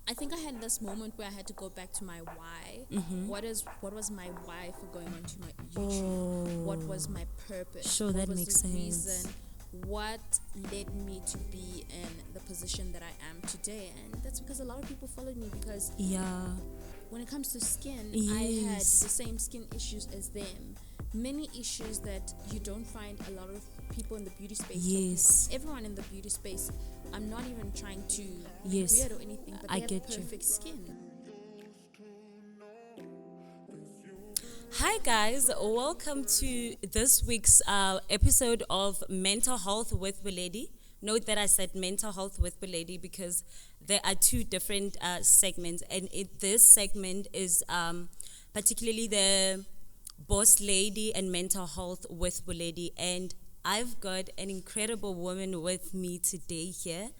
I think I had this moment where I had to go back to my why. What was my why for going onto my YouTube? What was my purpose? Sure, what that was makes the sense. reason? What led me to be in the position that I am today? And that's because a lot of people followed me because Yeah. when it comes to skin, I had Yes. the same skin issues as them. Many issues that you don't find a lot of people in the beauty space Yes. talking about. Everyone in the beauty space, I'm not even trying to be Yes. weird or anything, but I they have get you. perfect skin. Hi guys, welcome to this week's episode of Mental Health with Bosslady. Note that I said mental health with Bosslady because there are two different segments, and this segment is particularly the Boss Lady and Mental Health with Bosslady, and I've got an incredible woman with me today here.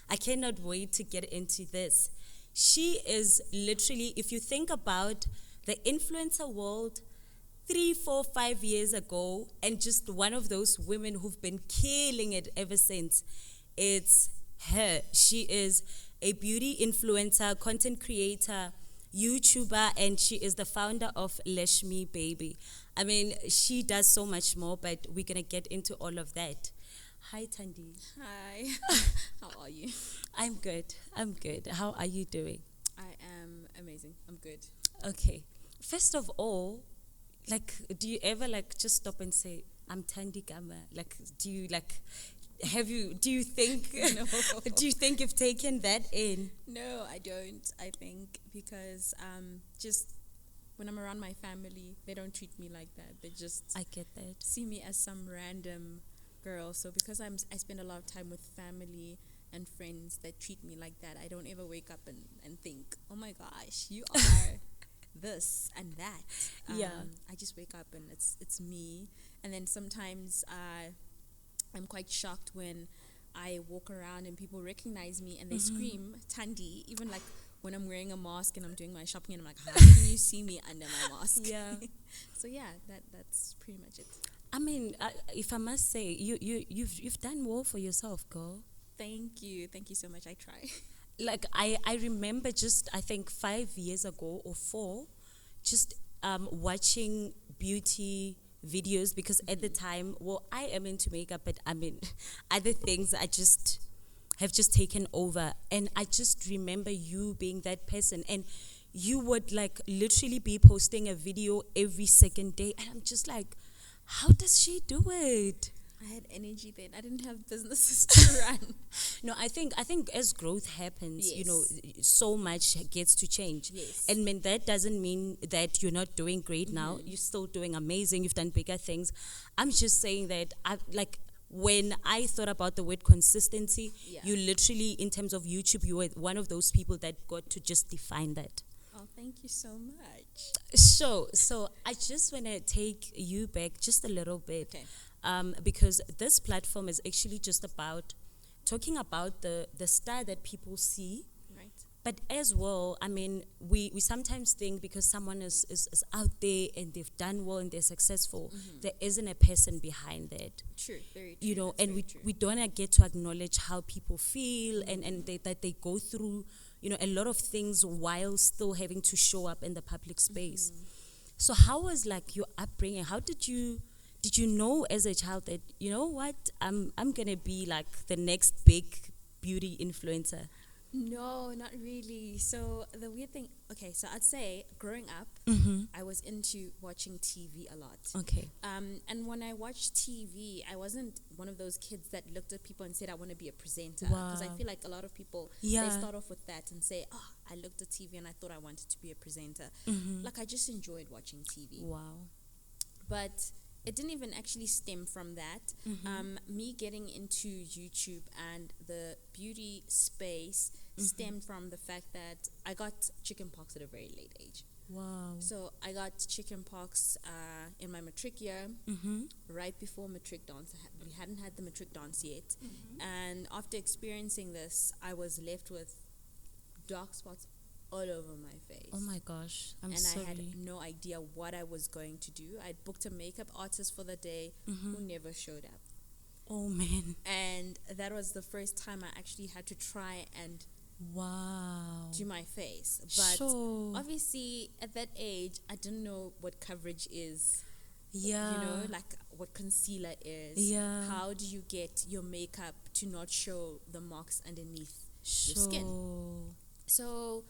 I cannot wait to get into this. She is literally, if you think about the influencer world 3, 4, 5 years ago, and just one of those women who've been killing it ever since, it's her. She is a beauty influencer, content creator, YouTuber, and she is the founder of Leshmi Baby. I mean, she does so much more, but we're gonna get into all of that. Hi, Thandi. Hi, how are you? I'm good. I'm good. How are you doing? I am amazing. I'm good. Okay. First of all, like, do you ever like just stop and say, "I'm Thandi Gama"? Like, do you like? Have you? Do you think? No. Do you think you've taken that in? No, I don't. I think because just when I'm around my family, they don't treat me like that. They just I get that. see me as some random girl. So because I spend a lot of time with family and friends that treat me like that, I don't ever wake up and think, oh my gosh, you are this and that. Yeah. I just wake up and it's me. And then sometimes I'm quite shocked when I walk around and people recognize me and they scream Thandi, even like when I'm wearing a mask and I'm doing my shopping and I'm like, how can you see me under my mask? Yeah. So yeah, that's pretty much it. I mean, if I must say, you've done well for yourself, girl. Thank you so much. I try. Like I remember just I think 5 years ago or 4, just watching beauty videos because at the time, well, I am into makeup, but I mean, other things I just have just taken over, and I just remember you being that person, and you would like literally be posting a video every second day, and I'm just like, how does she do it? I had energy then. I didn't have businesses to run. No, I think as growth happens, Yes. so much gets to change. Yes. And when that doesn't mean that you're not doing great now. You're still doing amazing. You've done bigger things. I'm just saying that when I thought about the word consistency, Yeah. you literally, in terms of YouTube, you were one of those people that got to just define that. Oh, thank you so much. So I just want to take you back just a little bit, Okay. because this platform is actually just about talking about the star that people see, Right. but as well, I mean, we sometimes think because someone is out there and they've done well and they're successful, there isn't a person behind that. True. Very true. That's And very we true. we don't get to acknowledge how people feel and that they go through, a lot of things while still having to show up in the public space. So how was like your upbringing? How did you know as a child that you know what, I'm gonna be like the next big beauty influencer? No, not really. So the weird thing, okay, so I'd say growing up, I was into watching TV a lot. Okay. And when I watched TV, I wasn't one of those kids that looked at people and said, I want to be a presenter. Because I Wow. feel like a lot of people, Yeah. they start off with that and say, oh, I looked at TV and I thought I wanted to be a presenter. Like, I just enjoyed watching TV. Wow. But it didn't even actually stem from that. Me getting into YouTube and the beauty space stemmed from the fact that I got chickenpox at a very late age. Wow. So I got chickenpox in my matric year, right before matric dance. We hadn't had the matric dance yet. And after experiencing this, I was left with dark spots all over my face. Oh my gosh. I'm And sorry. I had no idea what I was going to do. I booked a makeup artist for the day who never showed up. Oh man. And that was the first time I actually had to try and Wow. do my face. But Sure. obviously, at that age, I didn't know what coverage is. Yeah. You know, like what concealer is. Yeah. How do you get your makeup to not show the marks underneath Sure. your skin? So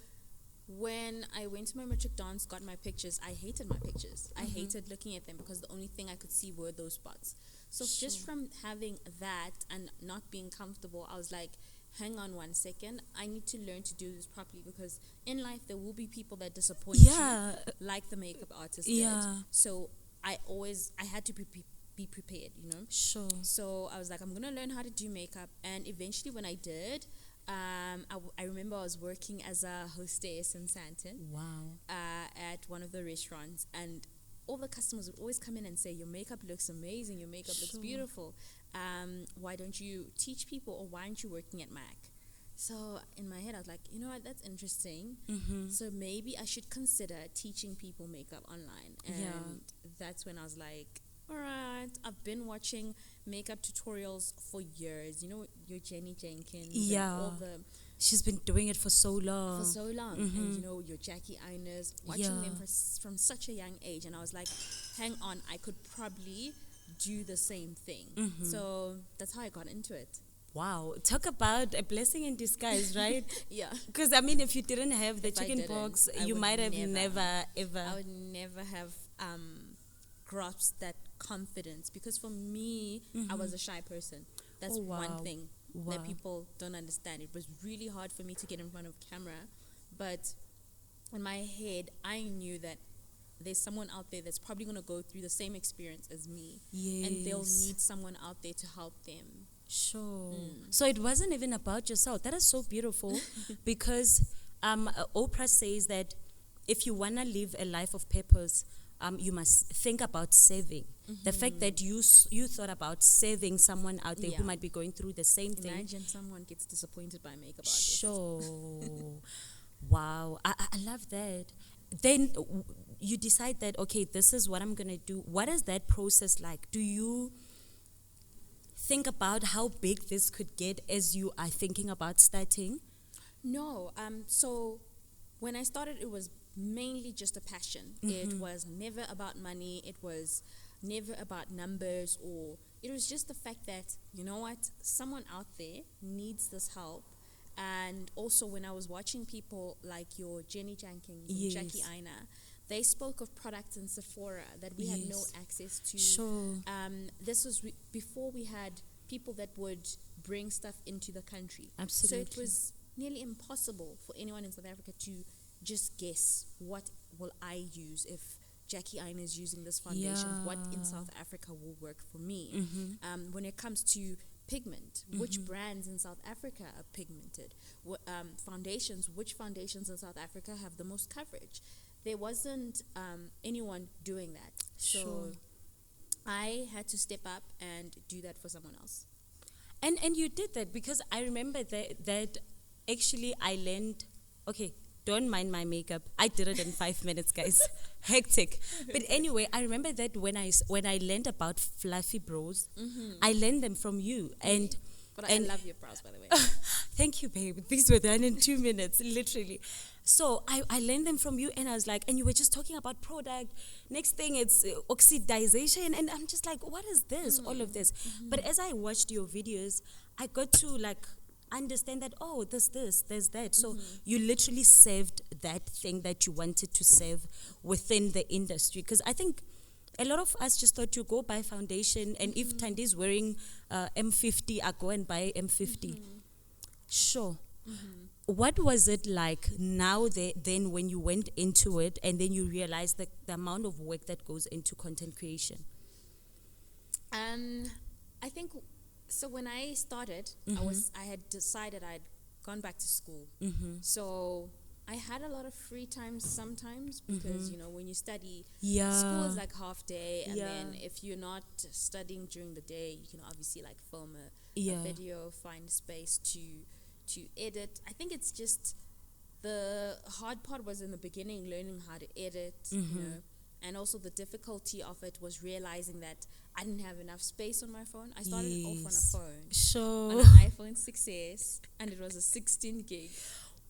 when I went to my matric dance, got my pictures, I hated my pictures. I hated looking at them because the only thing I could see were those spots. So just from having that and not being comfortable, I was like, hang on 1 second, I need to learn to do this properly, because in life there will be people that disappoint Yeah. you, like the makeup artist Yeah. did. So I had to be prepared, you know. Sure. So I was like, I'm gonna learn how to do makeup, and eventually when I did, I remember I was working as a hostess in Sandton. Wow. At one of the restaurants, and all the customers would always come in and say, your makeup looks amazing, your makeup looks beautiful. Why don't you teach people, or why aren't you working at MAC? So in my head I was like, you know what, that's interesting. So maybe I should consider teaching people makeup online. And that's when I was like, all right, I've been watching makeup tutorials for years. You know, your Jenny Jenkins. Yeah. And all the She's been doing it for so long. And you know, your Jackie Iners, watching them from such a young age. And I was like, hang on, I could probably do the same thing. So that's how I got into it. Wow, talk about a blessing in disguise, right? Yeah. Because I mean, if you didn't have the If I chicken didn't, pox, I you would might have never ever. I would never have grasped that confidence, because for me, I was a shy person. That's one thing that people don't understand. It was really hard for me to get in front of camera, but in my head, I knew that there's someone out there that's probably going to go through the same experience as me, and they'll need someone out there to help them. Sure. So it wasn't even about yourself. That is so beautiful because Oprah says that if you want to live a life of purpose, you must think about serving. The fact that you thought about serving someone out there who might be going through the same thing. Imagine someone gets disappointed by makeup artists. Sure. Wow. I love that. Then you decide that, okay, this is what I'm going to do. What is that process like? Do you think about how big this could get as you are thinking about starting? No. So when I started, it was mainly just a passion. It was never about money. It was never about numbers, or it was just the fact that, you know what, someone out there needs this help. And also when I was watching people like your Jenny Jenkins and Jackie Ina, they spoke of products in Sephora that we had no access to. Sure. This was before we had people that would bring stuff into the country. Absolutely. So it was nearly impossible for anyone in South Africa to just guess, what will I use if Jackie Ina is using this foundation? What in South Africa will work for me? When it comes to pigment, which brands in South Africa are pigmented? Foundations, which foundations in South Africa have the most coverage? There wasn't anyone doing that. So I had to step up and do that for someone else. And you did that, because I remember that actually I learned, okay, don't mind my makeup. I did it in 5 minutes, guys. Hectic. But anyway, I remember that when I learned about fluffy brows, I learned them from you. And I love your brows, by the way. Thank you, babe. These were done in 2 minutes, literally. So I learned them from you, and I was like, and you were just talking about product. Next thing, it's oxidization, and I'm just like, what is this? All of this. But as I watched your videos, I got to like understand that, oh, there's that. So you literally saved that thing that you wanted to save within the industry. Because I think a lot of us just thought you go buy foundation, and if Thandi is wearing M50, I go and buy M50. Sure. What was it like now then when you went into it, and then you realized the amount of work that goes into content creation? I think, so when I started, I had decided I'd gone back to school. So I had a lot of free time sometimes, because you know, when you study, school is like half day, and then if you're not studying during the day, you can obviously like film a video, find space to edit. I think it's just the hard part was in the beginning, learning how to edit, you know, and also the difficulty of it was realizing that I didn't have enough space on my phone. I started off on a phone, Sure. on an iPhone 6s, and it was a 16 gig.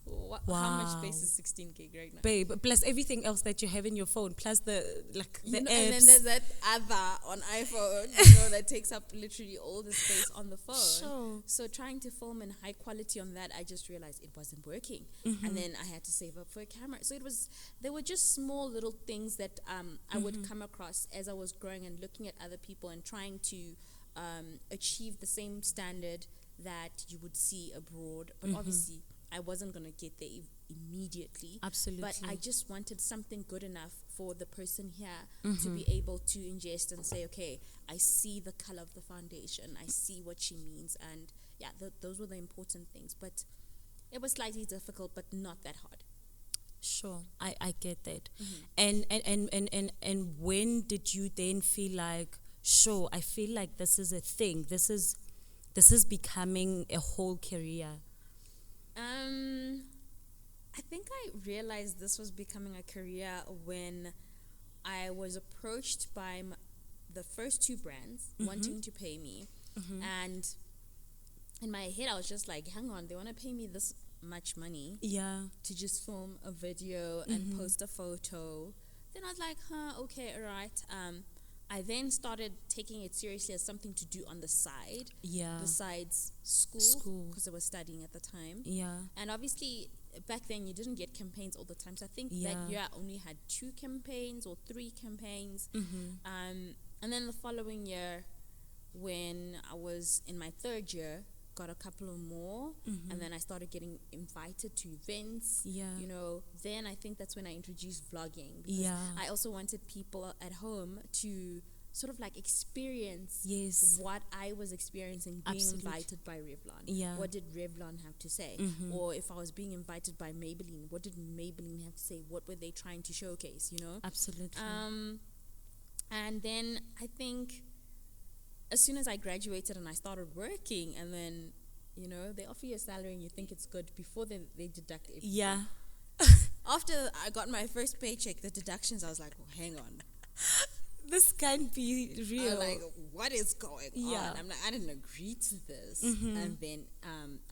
How much Wow. space is 16 gig right now? Babe, plus everything else that you have in your phone, plus the You know, apps. and then there's that other on iPhone, that takes up literally all the space on the phone. Sure. So trying to film in high quality on that, I just realized it wasn't working, Mm-hmm. and then I had to save up for a camera. So there were just small little things that I would come across as I was growing and looking at other people and trying to achieve the same standard that you would see abroad. But obviously, I wasn't gonna get there immediately. Absolutely. But I just wanted something good enough for the person here to be able to ingest and say, okay, I see the color of the foundation, I see what she means, and yeah, those were the important things. But it was slightly difficult, but not that hard. Sure, I get that. And when did you then feel like, sure, I feel like this is a thing. This is becoming a whole career. I think I realized this was becoming a career when I was approached by the first two brands wanting to pay me, and in my head I was just like, hang on, they want to pay me this much money Yeah. to just film a video and post a photo. Then I was like, okay, all right. I then started taking it seriously as something to do on the side, Yeah. besides School. school, because I was studying at the time. Yeah. And obviously, back then you didn't get campaigns all the time. So I think Yeah. that year I only had 2 campaigns or 3 campaigns. Mm-hmm. And then the following year, when I was in my 3rd year, got a couple of more, and then I started getting invited to events. Yeah. Then I think that's when I introduced vlogging, because Yeah. I also wanted people at home to sort of like experience Yes. what I was experiencing being Absolutely. invited by Revlon. Yeah. What did Revlon have to say? Or if I was being invited by Maybelline, what did Maybelline have to say? What were they trying to showcase, Absolutely. And then I think as soon as I graduated and I started working, and then, they offer you a salary and you think it's good before they deduct everything. Yeah. After I got my first paycheck, the deductions, I was like, hang on. This can't be real. I'm like, what is going Yeah. on? I'm like, I didn't agree to this. And then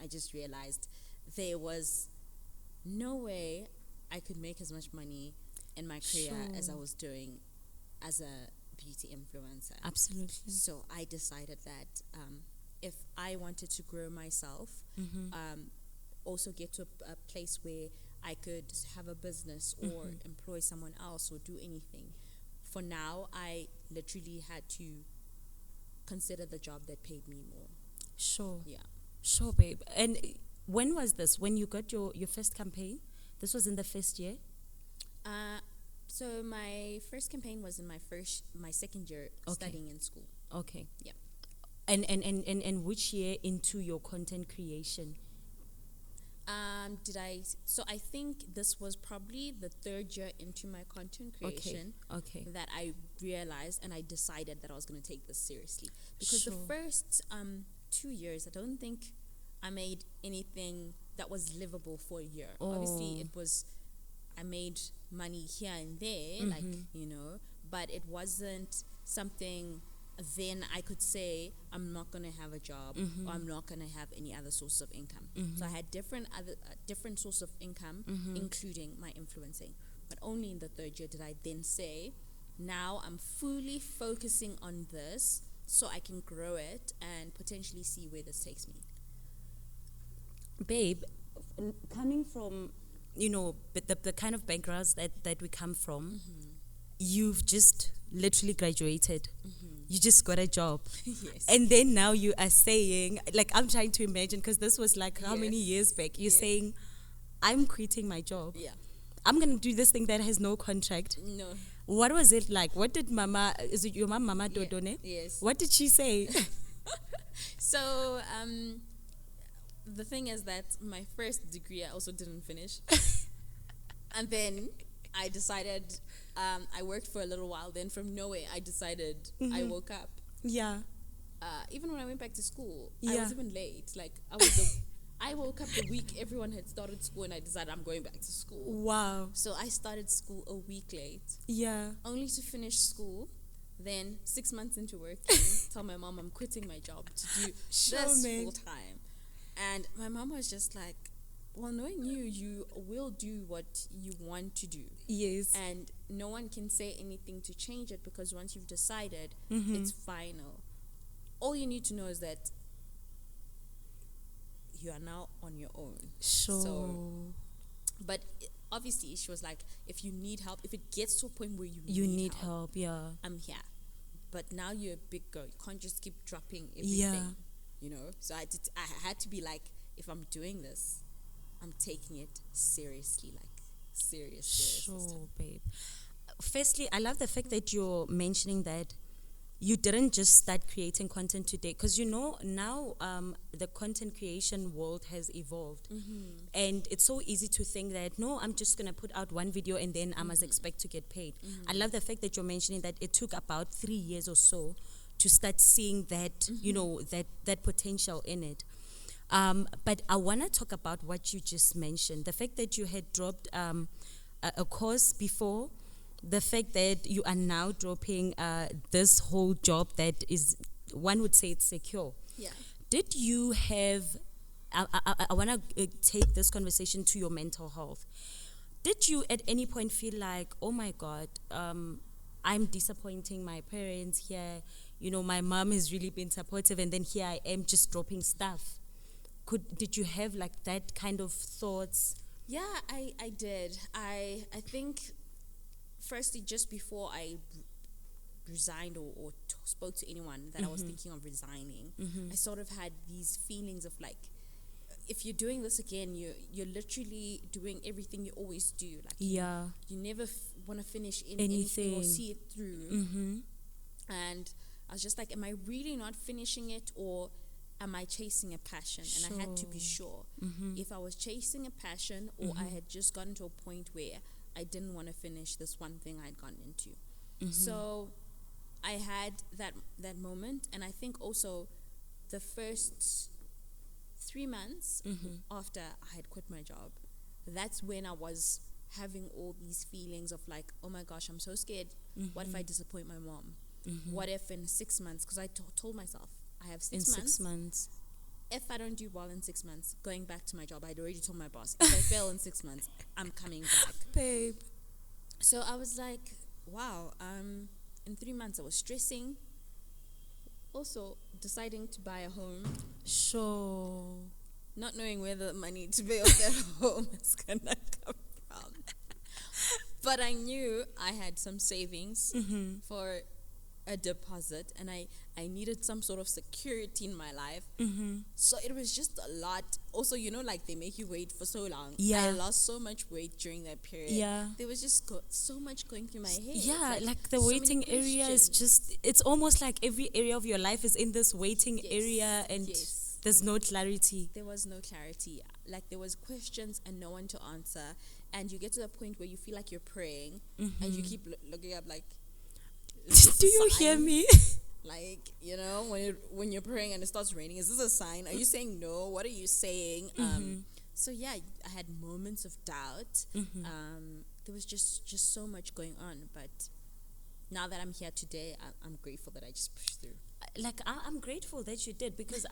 I just realized there was no way I could make as much money in my career as I was doing as a beauty influencer. Absolutely. So I decided that if I wanted to grow myself, also get to a place where I could have a business or employ someone else or do anything, for now, I literally had to consider the job that paid me more. Sure. Yeah. Sure, babe. And when was this? When you got your first campaign? This was in the first year? So my first campaign was in my 2nd year studying in school. Okay. Yeah. And which year into your content creation? So I think this was probably the 3rd year into my content creation Okay. that I realized and I decided that I was going to take this seriously. Because the Sure. first 2 years, I don't think I made anything that was livable for a year. Obviously, I made money here and there, but it wasn't something then I could say I'm not going to have a job or I'm not going to have any other source of income. So I had different source of income, including my influencing. But only in the 3rd year did I then say, now I'm fully focusing on this so I can grow it and potentially see where this takes me. Babe, coming from, the kind of backgrounds that we come from, you've just literally graduated. You just got a job. Yes. And then now you are saying, like, I'm trying to imagine, because this was like how many years back? You're saying, I'm quitting my job. Yeah. I'm going to do this thing that has no contract. No. What was it like? What did is it your Mama Yeah. Dodone? Yes. What did she say? So, the thing is that my first degree I also didn't finish. And then I decided, I worked for a little while. Then from nowhere, I decided, I woke up. Yeah. Even when I went back to school, I Yeah. was even late. Like, I woke up the week everyone had started school, and I decided I'm going back to school. Wow. So I started school a week late, Yeah. only to finish school. Then 6 months into working, tell my mom I'm quitting my job to do Sure, this man. full time. And my mom was just like, well, knowing you, you will do what you want to do. Yes. And no one can say anything to change it, because once you've decided, Mm-hmm. it's final. All you need to know is that you are now on your own. Sure. So, but obviously, she was like, if you need help, if it gets to a point where You need help, yeah. I'm here. But now you're a big girl. You can't just keep dropping everything. Yeah. You know? So I had to be like, if I'm doing this, I'm taking it seriously, like serious. Sure, babe. Firstly, I love the fact that you're mentioning that you didn't just start creating content today, because now the content creation world has evolved, and it's so easy to think that no, I'm just gonna put out one video and then I must expect to get paid. I love the fact that you're mentioning that it took about 3 years or so to start seeing that that potential in it. But I want to talk about what you just mentioned, the fact that you had dropped a course before, the fact that you are now dropping this whole job that is, one would say it's secure. Yeah. Did you have, I want to take this conversation to your mental health. Did you at any point feel like, oh my God, I'm disappointing my parents here, my mom has really been supportive, and then here I am just dropping stuff? Did you have like that kind of thoughts? Yeah, I did. I think, firstly, just before I resigned or spoke to anyone that I was thinking of resigning, I sort of had these feelings of like, if you're doing this again, you're literally doing everything you always do. Like, Yeah. you never want to finish anything or see it through. And I was just like, am I really not finishing it, or am I chasing a passion? And I had to be sure if I was chasing a passion, or I had just gotten to a point where I didn't want to finish this one thing I'd gotten into. So I had that moment, and I think also the first 3 months after I had quit my job, that's when I was having all these feelings of like, oh my gosh, I'm so scared. What if I disappoint my mom? What if in 6 months, because I told myself I have 6 months. In 6 months. If I don't do well in 6 months, going back to my job, I'd already told my boss, if I fail in 6 months, I'm coming back. Babe. So I was like, wow, in 3 months I was stressing. Also, deciding to buy a home. Sure. Not knowing where the money to pay off that home is going to come from. But I knew I had some savings for a deposit, and I needed some sort of security in my life. So it was just a lot. Also, like they make you wait for so long. Yeah. I lost so much weight during that period. Yeah. There was just so much going through my head. Yeah, like the so waiting many area is questions. it's almost like every area of your life is in this waiting area, and there's no clarity. There was no clarity. Like, there was questions and no one to answer. And you get to the point where you feel like you're praying, and you keep looking up like, do you hear me? Like, when you're praying and it starts raining, is this a sign? Are you saying no? What are you saying? So yeah, I had moments of doubt. There was just so much going on. But now that I'm here today, I'm grateful that I just pushed through. Like, I'm grateful that you did, because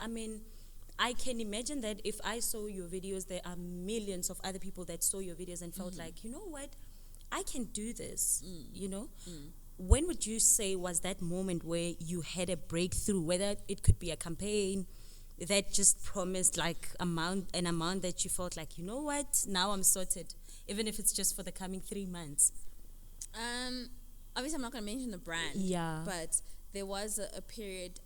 I can imagine that if I saw your videos, there are millions of other people that saw your videos and felt like, you know what, I can do this, When would you say was that moment where you had a breakthrough, whether it could be a campaign that just promised like an amount that you felt like, you know what, now I'm sorted, even if it's just for the coming 3 months? Obviously, I'm not going to mention the brand. Yeah. But there was a period,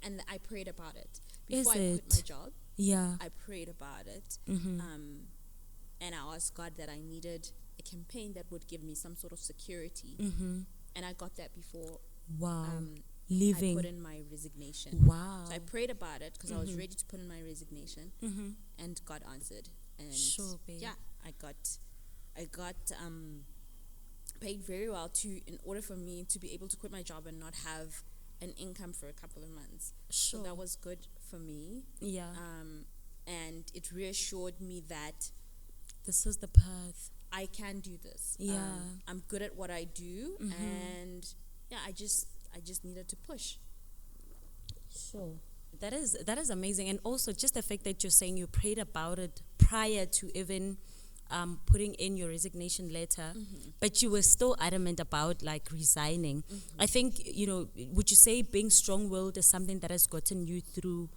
and I prayed about it. Before I quit my job, yeah, I prayed about it. And I asked God that I needed a campaign that would give me some sort of security. And I got that before. Wow. Leaving. I put in my resignation. Wow. So I prayed about it because I was ready to put in my resignation. And God answered. And sure, babe. Yeah, I got paid very well in order for me to be able to quit my job and not have an income for a couple of months. Sure. So that was good for me. Yeah. And it reassured me that this is the path. I can do this. Yeah. I'm good at what I do, and yeah, I just needed to push. Sure. That is amazing, and also just the fact that you're saying you prayed about it prior to even putting in your resignation letter, but you were still adamant about like resigning. I think, you know, would you say being strong-willed is something that has gotten you through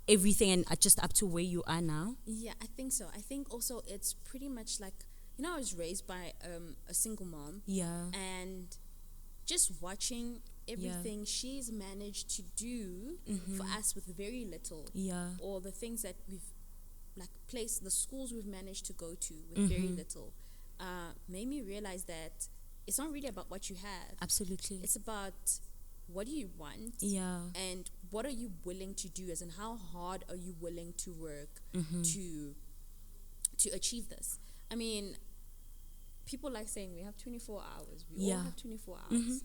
everything and just up to where you are now? Yeah, I think so. I think also it's pretty much like, you know, I was raised by a single mom. Yeah. And just watching everything she's managed to do for us with very little. Yeah. Or the things that we've like placed, the schools we've managed to go to with very little, made me realize that it's not really about what you have. Absolutely. It's about what do you want, Yeah. and what are you willing to do, as in how hard are you willing to work to achieve this. I mean, people like saying we have 24 hours. We all have 24 hours.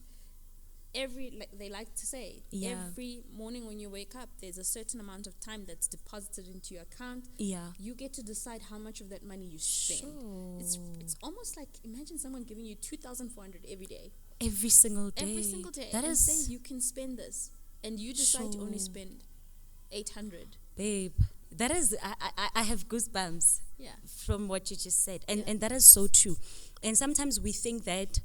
They like to say, every morning when you wake up, there's a certain amount of time that's deposited into your account. Yeah. You get to decide how much of that money you spend. Sure. It's almost like, imagine someone giving you 2,400 every day. Every single day. Every single day. That and is say you can spend this, and you decide to only spend 800. Babe, that is, I have goosebumps from what you just said. And that is so true. And sometimes we think that,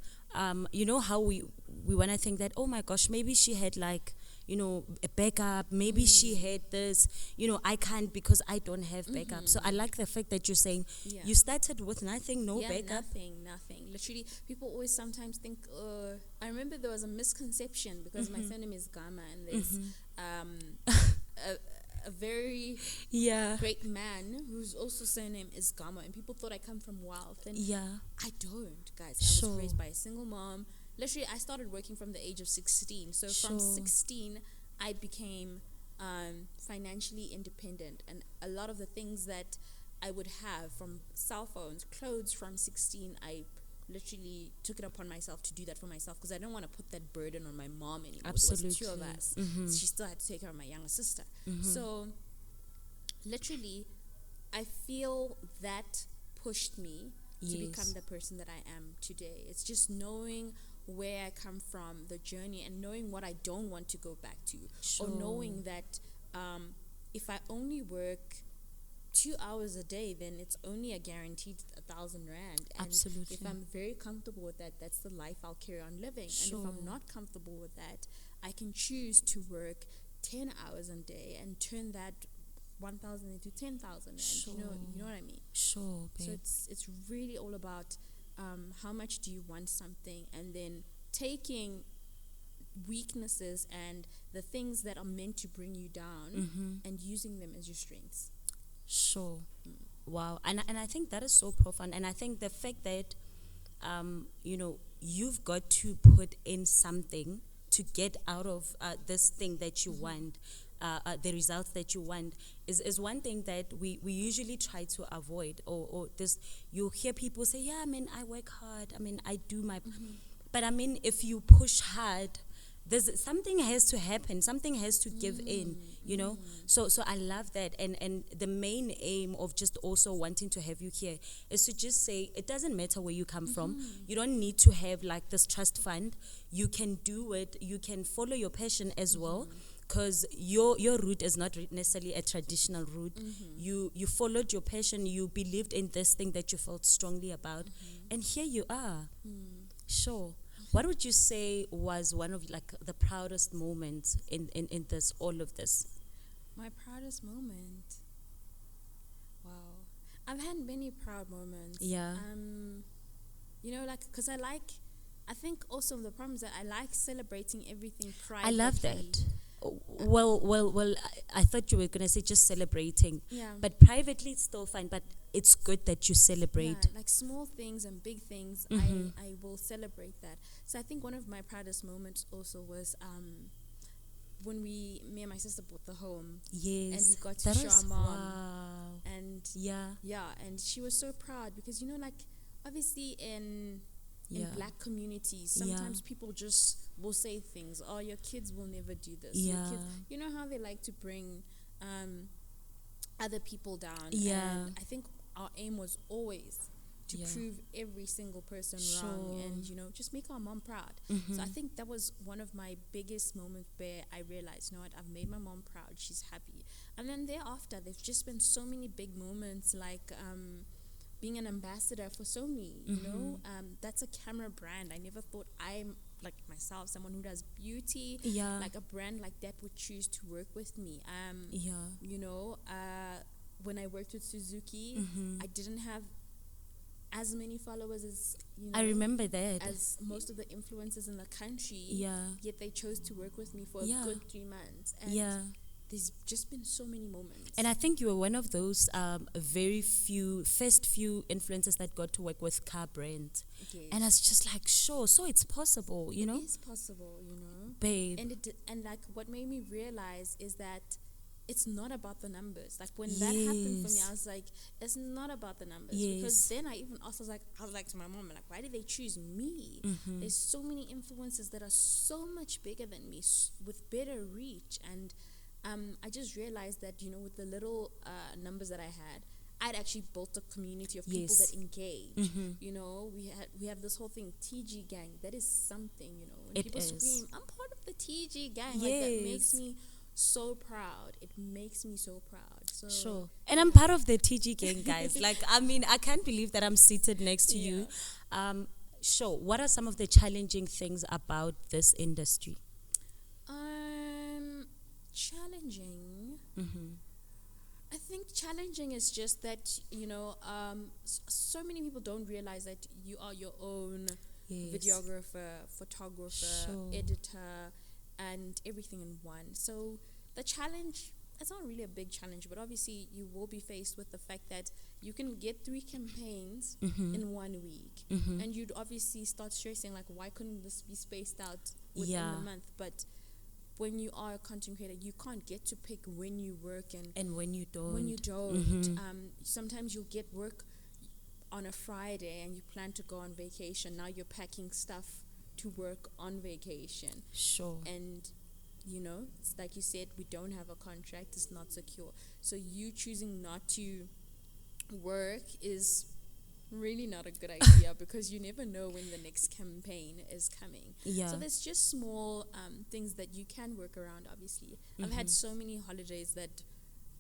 you know how we want to think that, oh my gosh, maybe she had like, you know, a backup. Maybe she had this, you know, I can't because I don't have backup. So I like the fact that you're saying you started with nothing, no backup. Nothing. Literally, people always sometimes think, I remember there was a misconception because my surname is Gama, and there's a very great man whose also surname is Gama, and people thought I come from wealth, and I don't, guys. I was raised by a single mom. Literally, I started working from the age of 16. So from 16, I became financially independent, and a lot of the things that I would have, from cell phones, clothes, from 16, I literally took it upon myself to do that for myself, because I don't want to put that burden on my mom anymore. Absolutely. There was two of us. So she still had to take care of my younger sister. So literally, I feel that pushed me to become the person that I am today. It's just knowing where I come from, the journey, and knowing what I don't want to go back to, or knowing that if I only work 2 hours a day, then it's only a guaranteed 1,000 rand. And Absolutely. if I'm very comfortable with that, that's the life I'll carry on living. And if I'm not comfortable with that, I can choose to work 10 hours a day and turn that 1,000 into 10,000 rand. You know what I mean? Sure, babe. So it's really all about how much do you want something, and then taking weaknesses and the things that are meant to bring you down and using them as your strengths. Sure. Wow. And I think that is so profound. And I think the fact that, you know, you've got to put in something to get out of this thing that you want, the results that you want, is one thing that we usually try to avoid. Or this, you hear people say, yeah, I mean, I work hard. I mean, I do my... But I mean, if you push hard, something has to happen. Something has to give in, you know. So I love that, and the main aim of just also wanting to have you here is to just say it doesn't matter where you come from. You don't need to have like this trust fund. You can do it. You can follow your passion as well, because your route is not necessarily a traditional route. You followed your passion. You believed in this thing that you felt strongly about, and here you are. Sure. What would you say was one of like the proudest moments in this, all of this? My proudest moment? Wow. I've had many proud moments. Yeah. You know, like, because I think also the problem is that I like celebrating everything privately. I love that. Well, I thought you were going to say just celebrating. Yeah. But privately it's still fine, but it's good that you celebrate. Yeah, like small things and big things, I will celebrate that. So I think one of my proudest moments also was when me and my sister bought the home. Yes. And we got to show our mom. Wow. And yeah, and she was so proud because, you know, like, obviously in black communities, sometimes people just will say things, oh, your kids will never do this. Your kids, you know how they like to bring other people down. And I think our aim was always to Yeah. prove every single person Sure. wrong, and just make our mom proud. So I think that was one of my biggest moments where I realized, what, I've made my mom proud, she's happy. And then thereafter, there've just been so many big moments, like being an ambassador for Sony. That's a camera brand. I never thought I'm like myself, someone who does beauty, Yeah. like a brand like that would choose to work with me. When I worked with Suzuki, I didn't have as many followers as I remember that. as most of the influencers in the country. Yeah. Yet they chose to work with me for a Yeah. good 3 months. And Yeah. there's just been so many moments. And I think you were one of those first few influencers that got to work with car brands. Yes. And I was just like, sure, so it's possible, It is possible, babe. And like what made me realize is that it's not about the numbers. Like when that happened for me, Yes. I was like, it's not about the numbers. Yes. Because then I was like to my mom, like, why did they choose me? There's so many influencers that are so much bigger than me, with better reach. And I just realized that, with the little numbers that I had, I'd actually built a community of people Yes. that engage. We have this whole thing, TG gang. That is something, when It people is. scream, I'm part of the TG gang. Like, that makes Yes. me so proud. It makes me so proud. So Sure. And I'm part of the TG gang, guys. I can't believe that I'm seated next to you. Sure. What are some of the challenging things about this industry? Challenging. I think challenging is just that, so many people don't realize that you are your own Yes. videographer, photographer, Sure. editor, and everything in one. So the challenge, it's not really a big challenge, but obviously you will be faced with the fact that you can get 3 campaigns in 1 week. And you'd obviously start stressing, like, why couldn't this be spaced out within Yeah. a month? But when you are a content creator, you can't get to pick when you work and when you don't. when you don't. Sometimes you'll get work on a Friday and you plan to go on vacation. Now you're packing stuff to work on vacation. Sure. And, it's like you said, we don't have a contract. It's not secure. So you choosing not to work is really not a good idea because you never know when the next campaign is coming. Yeah. So there's just small things that you can work around, obviously. I've had so many holidays that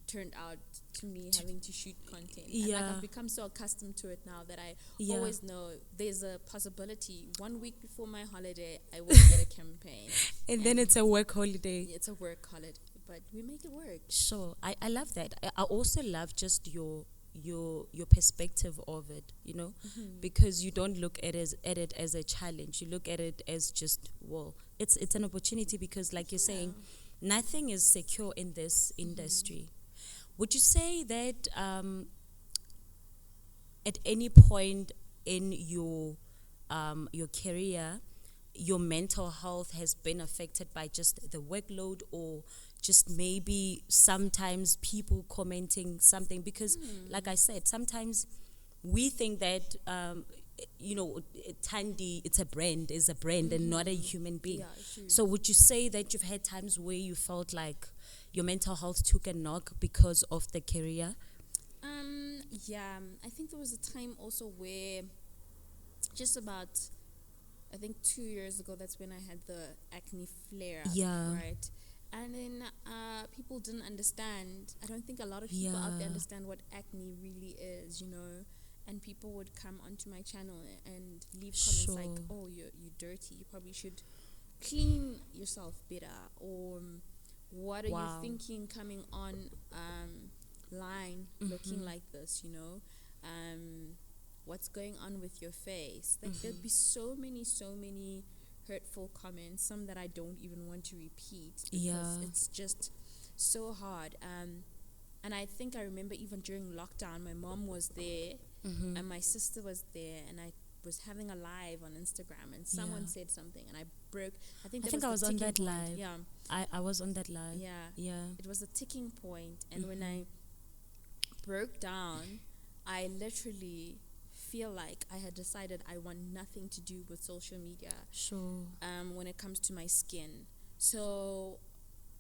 turned out to me having to shoot content. And Yeah. I've become so accustomed to it now that I Yeah. always know there's a possibility 1 week before my holiday I will get a campaign. And then it's a work holiday. It's a work holiday, but we make it work. Sure. I love that. I also love just your perspective of it, because you don't look at it as a challenge. You look at it as just, well, it's an opportunity because, like you're saying, nothing is secure in this industry. Would you say that at any point in your career, your mental health has been affected by just the workload, or just maybe sometimes people commenting something? Because, like I said, sometimes we think that Thandi, it's a brand, and not a human being. Yeah, true. So would you say that you've had times where you felt like your mental health took a knock because of the career? Yeah, I think there was a time also where just about, I think 2 years ago, that's when I had the acne flare up, Yeah. right? And then people didn't understand. I don't think a lot of people out there Yeah. understand what acne really is, And people would come onto my channel and leave comments like, Sure. "Oh, you're dirty. You probably should clean yourself better," or "What are Wow. you thinking coming on line looking like this?" What's going on with your face? Like there'd be so many hurtful comments, some that I don't even want to repeat because Yeah. it's just so hard. And I think I remember even during lockdown, my mom was there and my sister was there, and I was having a live on Instagram, and someone Yeah. said something, and I broke. I think I was the on ticking that point. live. Yeah, I was on that live. yeah. Yeah. It was a ticking point, and when I broke down, I literally feel like I had decided I want nothing to do with social media Sure. when it comes to my skin. So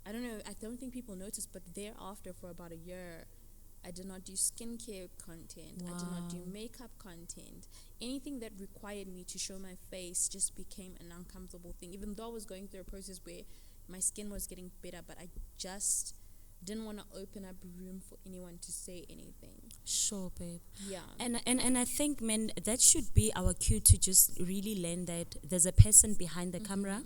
I don't know, I don't think people noticed, but thereafter for about a year, I did not do skincare content. I did not do makeup content. Anything that required me to show my face just became an uncomfortable thing, even though I was going through a process where my skin was getting better, but I just didn't want to open up room for anyone to say anything. Sure, babe. Yeah. And I think, man, that should be our cue to just really learn that there's a person behind the camera,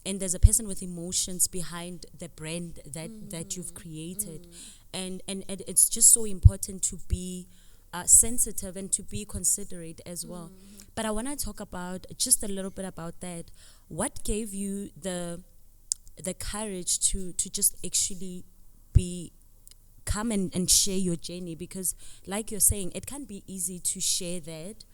and there's a person with emotions behind the brand that you've created. And it's just so important to be sensitive and to be considerate as well. But I want to talk about just a little bit about that. What gave you the courage to just actually come and share your journey? Because like you're saying, it can't be easy to share that,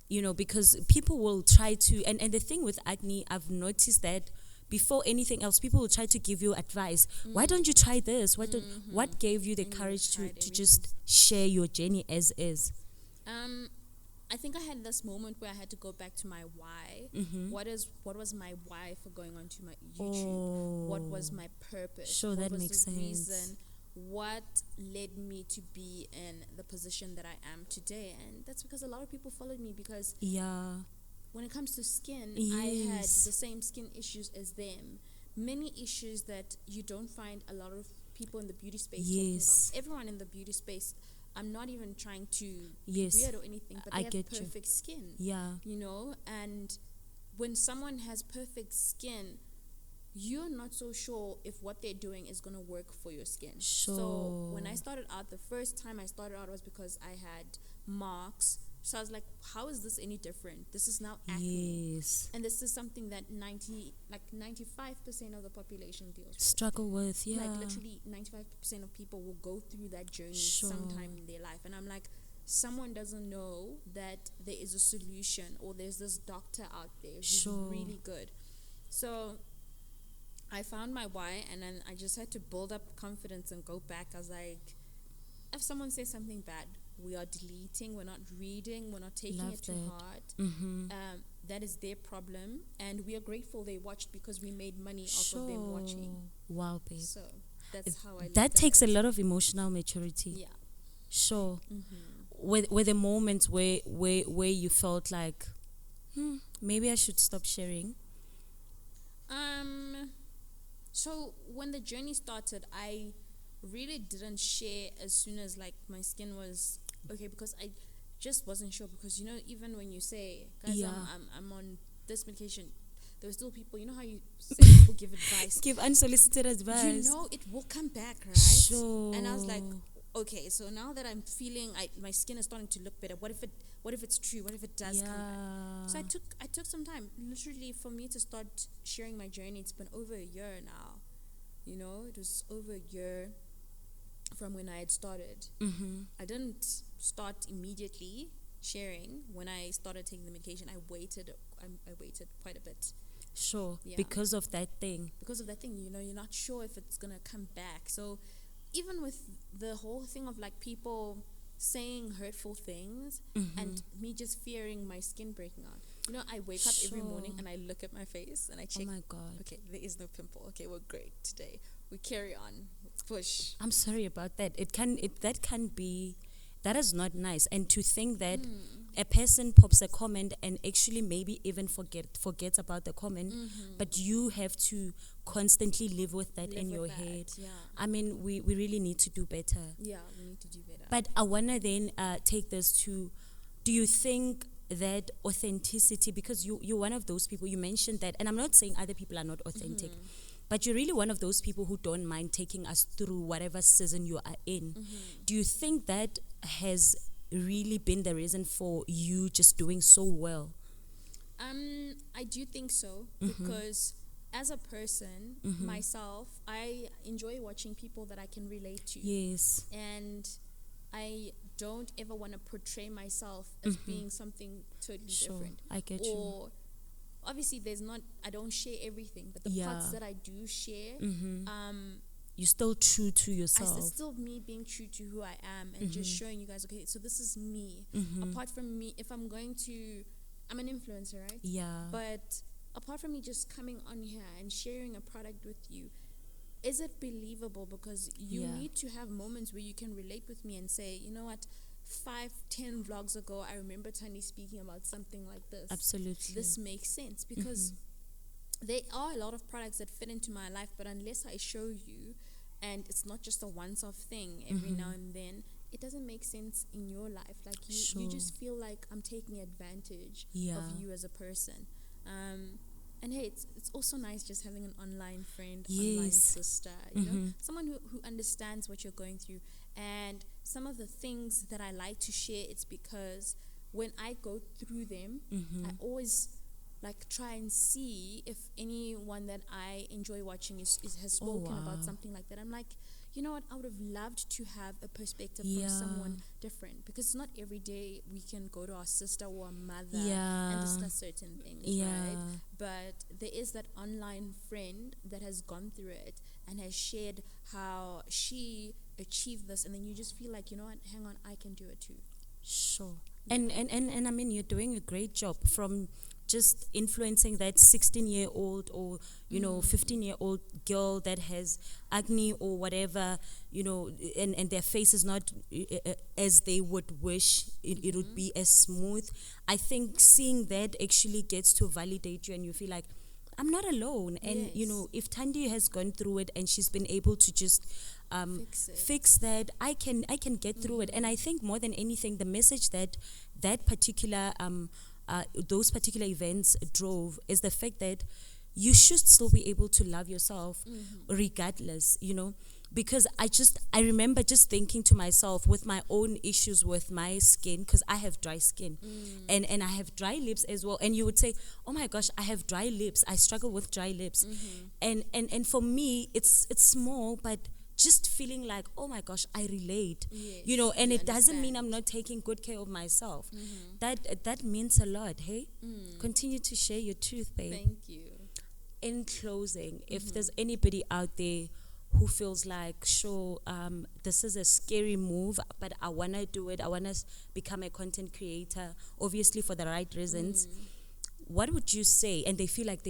you know, because people will try to, and the thing with acne, I've noticed that before anything else, people will try to give you advice. Why don't you try this? What gave you the courage to just share your journey as is? I think I had this moment where I had to go back to my why. What was my why for going onto my YouTube? What was my purpose? Sure, what that was makes the sense. reason? What led me to be in the position that I am today? And that's because a lot of people followed me, because when it comes to skin, I had the same skin issues as them. Many issues that you don't find a lot of people in the beauty space talking about. Everyone in the beauty space, I'm not even trying to be weird or anything, but they have perfect skin. You know, and when someone has perfect skin, you're not so sure if what they're doing is going to work for your skin. So when I started out, the first time I started out was because I had marks. So I was like, how is this any different? This is now acne. And this is something that 95% of the population deals with. Struggle with, Like literally 95% of people will go through that journey sometime in their life. And I'm like, someone doesn't know that there is a solution, or there's this doctor out there who's really good. So I found my why, and then I just had to build up confidence and go back. I was like, if someone says something bad, we are deleting, we're not reading, we're not taking it to heart. That is their problem, and we are grateful they watched, because we made money off of them watching. Wow, babe. So that's how I that takes a lot of emotional maturity. Were the moments where you felt like, maybe I should stop sharing? So when the journey started, I really didn't share as soon as like my skin was okay, because I just wasn't sure. Because you know, even when you say, guys, I'm on this medication, there were still people, you know how you say people give advice, give unsolicited advice, you know, it will come back, right? And I was like, okay, so now that I'm feeling my skin is starting to look better, what if it's true? What if it does come back? So I took some time, literally, for me to start sharing my journey. It's been over a year now. You know, it was over a year from when I had started. I didn't start immediately sharing when I started taking the medication. I waited quite a bit. Because of that thing. You know, you're not sure if it's gonna come back. So even with the whole thing of like people saying hurtful things and me just fearing my skin breaking out. You know, I wake up every morning and I look at my face and I check. Oh my God. Okay, there is no pimple. Okay, we're great today. We carry on. Push. I'm sorry about that. That is not nice. And to think that a person pops a comment and actually maybe even forgets about the comment, but you have to constantly live with that in your head. I mean, we really need to do better. Yeah, we need to do better. But I want to then take this to, do you think that authenticity, because you're one of those people, you mentioned that, and I'm not saying other people are not authentic, but you're really one of those people who don't mind taking us through whatever season you are in. Do you think that has really been the reason for you just doing so well? I do think so, because as a person, myself, I enjoy watching people that I can relate to. And I don't ever want to portray myself as being something totally different. I get you. Obviously, I don't share everything, but the parts that I do share, you're still true to yourself. It's still me being true to who I am and just showing you guys, okay, so this is me. Apart from me, if I'm an influencer, right? But apart from me just coming on here and sharing a product with you, is it believable? Because you Yeah. need to have moments where you can relate with me and say, you know what, 5, 10 vlogs ago, I remember Thandi speaking about something like this. Absolutely. This makes sense because there are a lot of products that fit into my life, but unless I show you, and it's not just a once-off thing every now and then, it doesn't make sense in your life. Like you Sure. just feel like I'm taking advantage Yeah. of you as a person. And hey, it's also nice just having an online friend, online Yes. sister, you know, someone who understands what you're going through. And some of the things that I like to share, it's because when I go through them, I always like try and see if anyone that I enjoy watching has spoken wow. about something like that. I'm like, you know what, I would have loved to have a perspective Yeah. from someone different, because it's not every day we can go to our sister or our mother Yeah. and discuss certain things, Yeah. right? But there is that online friend that has gone through it and has shared how she achieved this, and then you just feel like, you know what, hang on, I can do it too. Sure. Yeah. And I mean, you're doing a great job from just influencing that 16-year-old or, 15-year-old girl that has acne or whatever, and their face is not as they would wish it would be as smooth. I think seeing that actually gets to validate you and you feel like, I'm not alone. And, Yes. if Thandi has gone through it and she's been able to just Fix it. that, I can get through it. And I think more than anything, the message that particular those particular events drove is the fact that you should still be able to love yourself regardless, because I remember just thinking to myself with my own issues with my skin, because I have dry skin and I have dry lips as well. And you would say, oh my gosh, I have dry lips, I struggle with dry lips. And for me, it's small, but just feeling like, oh my gosh, I relate, Yes, and you it doesn't mean I'm understand. not taking good care of myself. That means a lot. Hey, continue to share your truth, babe. Thank you. In closing, if there's anybody out there who feels like, sure, this is a scary move, but I want to do it, I want to become a content creator, obviously for the right reasons, what would you say? And they feel like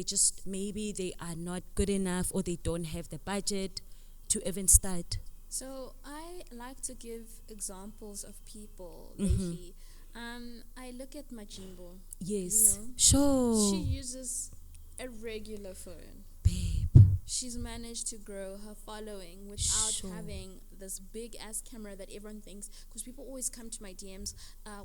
maybe they are not good enough or they don't have the budget to even start. So I like to give examples of people lately. I look at Majimbo. Yes. You know, Sure. she uses a regular phone. Babe. She's managed to grow her following without Sure. having this big ass camera that everyone thinks. Because people always come to my DMs,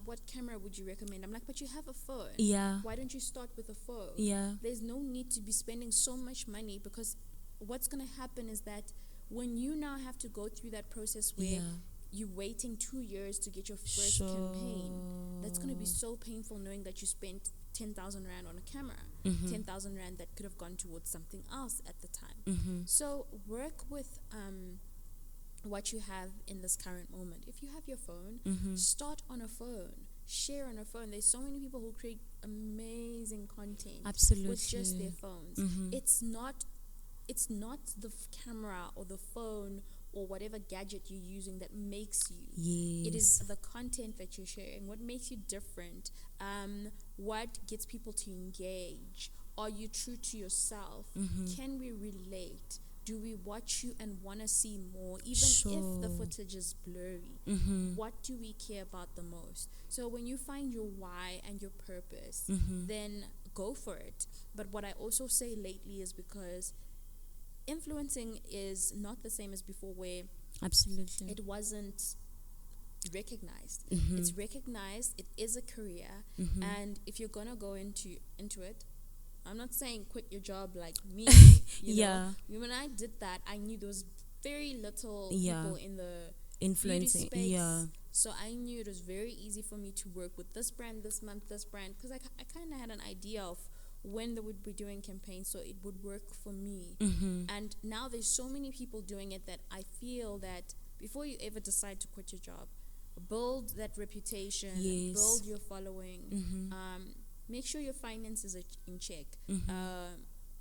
what camera would you recommend? I'm like, but you have a phone. Yeah. Why don't you start with a phone? Yeah. There's no need to be spending so much money, because what's going to happen is that when you now have to go through that process where Yeah. you're waiting 2 years to get your first Sure. campaign, that's going to be so painful, knowing that you spent 10,000 Rand on a camera, 10,000 Rand that could have gone towards something else at the time. So work with what you have in this current moment. If you have your phone, start on a phone, share on a phone. There's so many people who create amazing content Absolutely. with just their phones. It's not the camera or the phone or whatever gadget you're using that makes you. Yes. It is the content that you're sharing. What makes you different? What gets people to engage? Are you true to yourself? Can we relate? Do we watch you and want to see more, even if the footage is blurry? What do we care about the most? So when you find your why and your purpose, then go for it. But what I also say lately is, because influencing is not the same as before, where Absolutely. it wasn't recognized. It's recognized. It is a career, and if you're gonna go into it, I'm not saying quit your job like me. Yeah. When I did that, I knew there was very little Yeah. people in the Influencing. beauty space. Yeah. So I knew it was very easy for me to work with this brand this month, this brand, because I kind of had an idea of when they would be doing campaigns, so it would work for me. And now there's so many people doing it that I feel that before you ever decide to quit your job, build that reputation, Yes. build your following, make sure your finances are in check.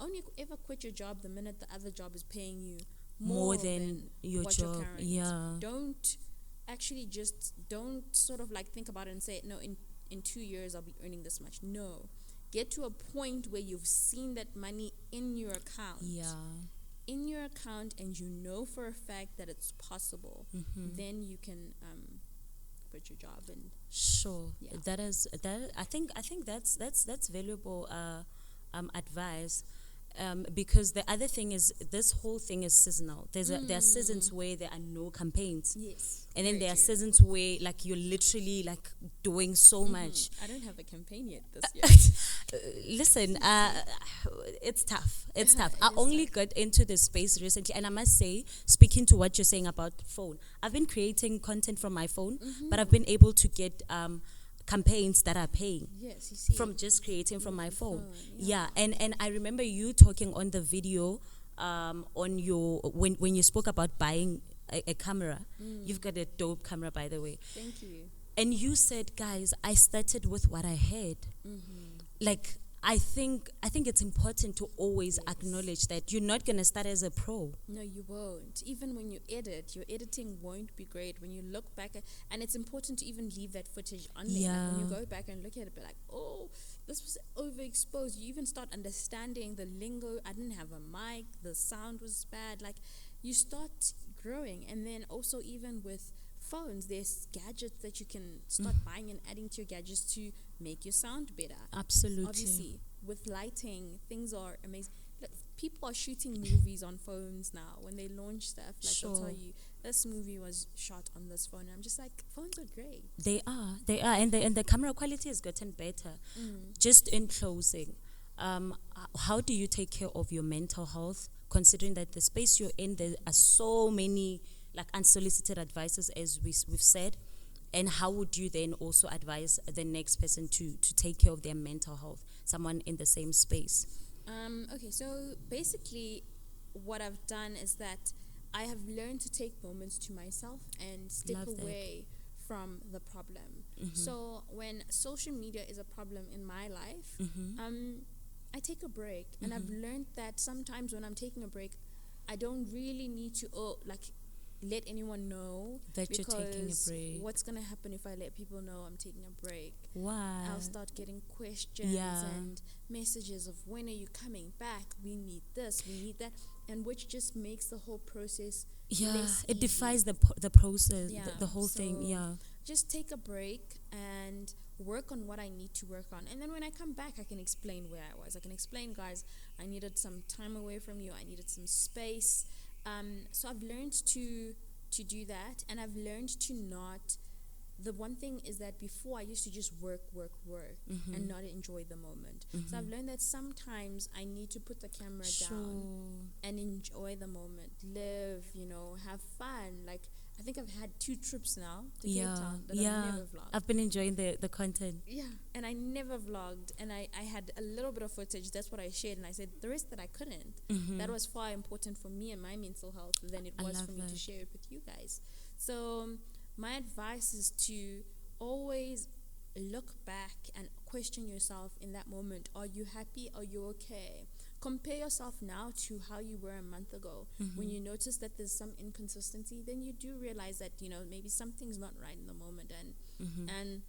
Only ever quit your job the minute the other job is paying you more than your what job. your current. Yeah. Don't sort of like think about it and say, no, in 2 years I'll be earning this much. No, get to a point where you've seen that money in your account. Yeah. in your account and you know for a fact that it's possible, then you can quit your job and Sure. yeah. That is that. I think that's valuable advice. Because the other thing is this whole thing is seasonal. There are seasons where there are no campaigns, Yes, and then very there are true. seasons where like you're literally like doing so much. I don't have a campaign yet this year. Listen, it's tough. It's tough. It I is only tough. got into this space recently, and I must say, speaking to what you're saying about phone, I've been creating content from my phone, but I've been able to get campaigns that are paying Yes, you see. from just creating from my phone. yeah. And I remember you talking on the video on your when you spoke about buying a camera. You've got a dope camera, by the way. Thank you. And you said, guys, I started with what I had. Like I think it's important to always acknowledge that you're not gonna start as a pro. No, you won't. Even when you edit, your editing won't be great. When you look back at, and it's important to even leave that footage on there. Like when you Yeah. go back and look at it, be like, oh, this was overexposed. You even start understanding the lingo. I didn't have a mic. The sound was bad. Like you start growing, and then also even with phones, there's gadgets that you can start buying and adding to your gadgets to make your sound better. Absolutely. Obviously, with lighting, things are amazing. Like, people are shooting movies on phones now. When they launch stuff, like they'll Sure. tell you this movie was shot on this phone. And I'm just like, phones are great. They are, and the camera quality has gotten better. Just in closing, how do you take care of your mental health, considering that the space you're in, there are so many like unsolicited advices, as we've said, and how would you then also advise the next person to take care of their mental health, someone in the same space? Okay, so basically, what I've done is that I have learned to take moments to myself and step Love that. away from the problem. So when social media is a problem in my life, I take a break, and I've learned that sometimes when I'm taking a break, I don't really need to let anyone know That you're taking a because break. what's gonna happen if I let people know I'm taking a break? Why? I'll start getting questions Yeah. and messages of when are you coming back? We need this, we need that, and which just makes the whole process less It easy. defies the process, Yeah, the whole thing. so Yeah. Just take a break and work on what I need to work on. And then when I come back, I can explain where I was. I can explain, guys, I needed some time away from you. I needed some space. So I've learned to do that, and I've learned to not. The one thing is that before I used to just work, and not enjoy the moment. So I've learned that sometimes I need to put the camera down and enjoy the moment, live, have fun. Like, I think I've had 2 trips now to Cape Town that I've never vlogged. I've been enjoying the content. Yeah, and I never vlogged, and I had a little bit of footage. That's what I shared, and I said the rest that I couldn't. That was far important for me and my mental health than it I was love for me to that. share it with you guys. So my advice is to always look back and question yourself in that moment. Are you happy? Are you okay? Compare yourself now to how you were a month ago. When you notice that there's some inconsistency, then you do realize that maybe something's not right in the moment, and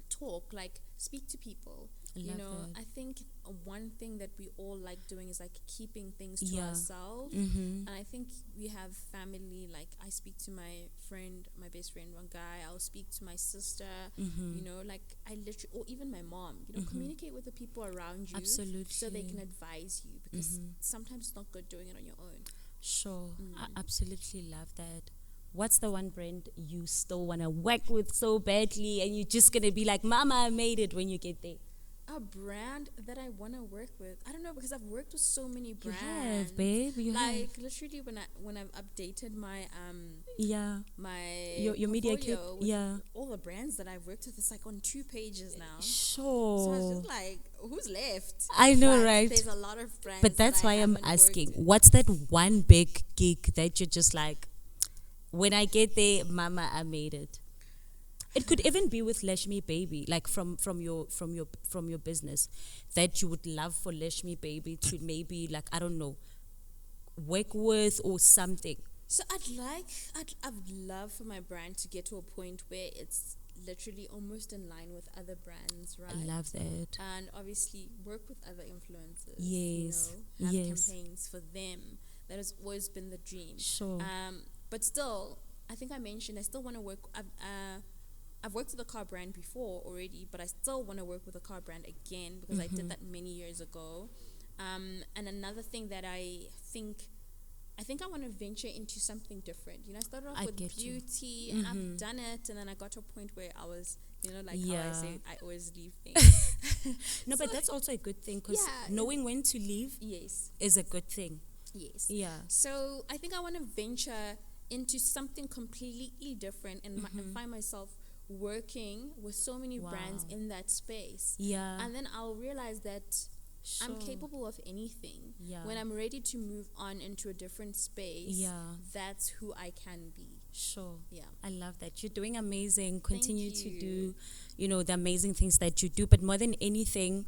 talk, like speak to people. Love that. I think one thing that we all like doing is like keeping things to Yeah. ourselves. And I think we have family. Like, I speak to my friend, my best friend, one guy. I'll speak to my sister. Like, I literally, or even my mom. Communicate with the people around you, Absolutely. so they can advise you, because sometimes it's not good doing it on your own. Sure. I absolutely love that. What's the one brand you still want to work with so badly, and you're just going to be like, Mama, I made it when you get there? A brand that I want to work with, I don't know, because I've worked with so many You brands. have, babe. You Like, literally, when I've updated my my Your media kit. portfolio with Yeah. all the brands that I've worked with, it's like on 2 pages now. So Sure. I was just like, who's left? I know, But right? There's a lot of brands. But that's that I why I'm haven't asking, worked with. what's that one big gig that you're just like, when I get there, Mama, I made it? It could even be with Leshmi Baby, like from your business, that you would love for Leshmi Baby to maybe, like, I don't know, work with or something. So I'd love for my brand to get to a point where it's literally almost in line with other brands, right? I love that. And obviously work with other influencers. Yes, Have yes. campaigns for them That has always been the dream. Sure. But still, I think I mentioned I still want to work. I've worked with a car brand before already, but I still want to work with a car brand again because I did that many years ago. And another thing that I think I want to venture into something different. You know, I started off with beauty, and I've done it, and then I got to a point where I was, you know, like how I say, I always leave things. No, but that's also a good thing, because knowing when to leave is a good thing. Yes. Yeah. So I think I want to venture into something completely different and find myself working with so many brands in that space. Yeah. And then I'll realize that I'm capable of anything. Yeah. When I'm ready to move on into a different space, that's who I can be. Sure. Yeah. I love that. You're doing amazing. Continue to you. do, you know, the amazing things that you do. But more than anything,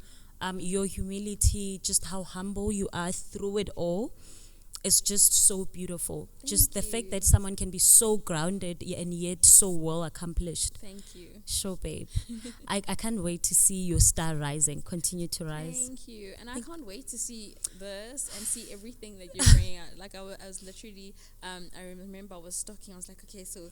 your humility, just how humble you are through it all, is just so beautiful. Just the fact that someone can be so grounded and yet so well accomplished. Thank you. Sure, babe. I can't wait to see your star rising. Continue to rise. Thank you. And I can't wait to see this and see everything that you're bringing out. Like I was literally, I remember I was stalking. I was like, okay, so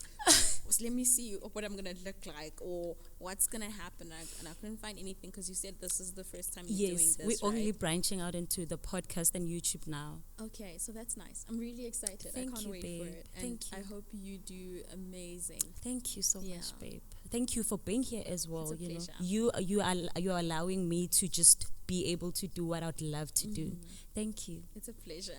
let me see what I'm going to look like or what's going to happen. And I couldn't find anything because you said this is the first time you're doing this, we're only branching out into the podcast and YouTube now. Okay, so that's nice. I'm really excited. I can't wait for it. And Thank you. I hope you do amazing. Thank you so much, babe. Thank you for being here as well. It's a pleasure. You are allowing me to just be able to do what I'd love to do. Thank you. It's a pleasure.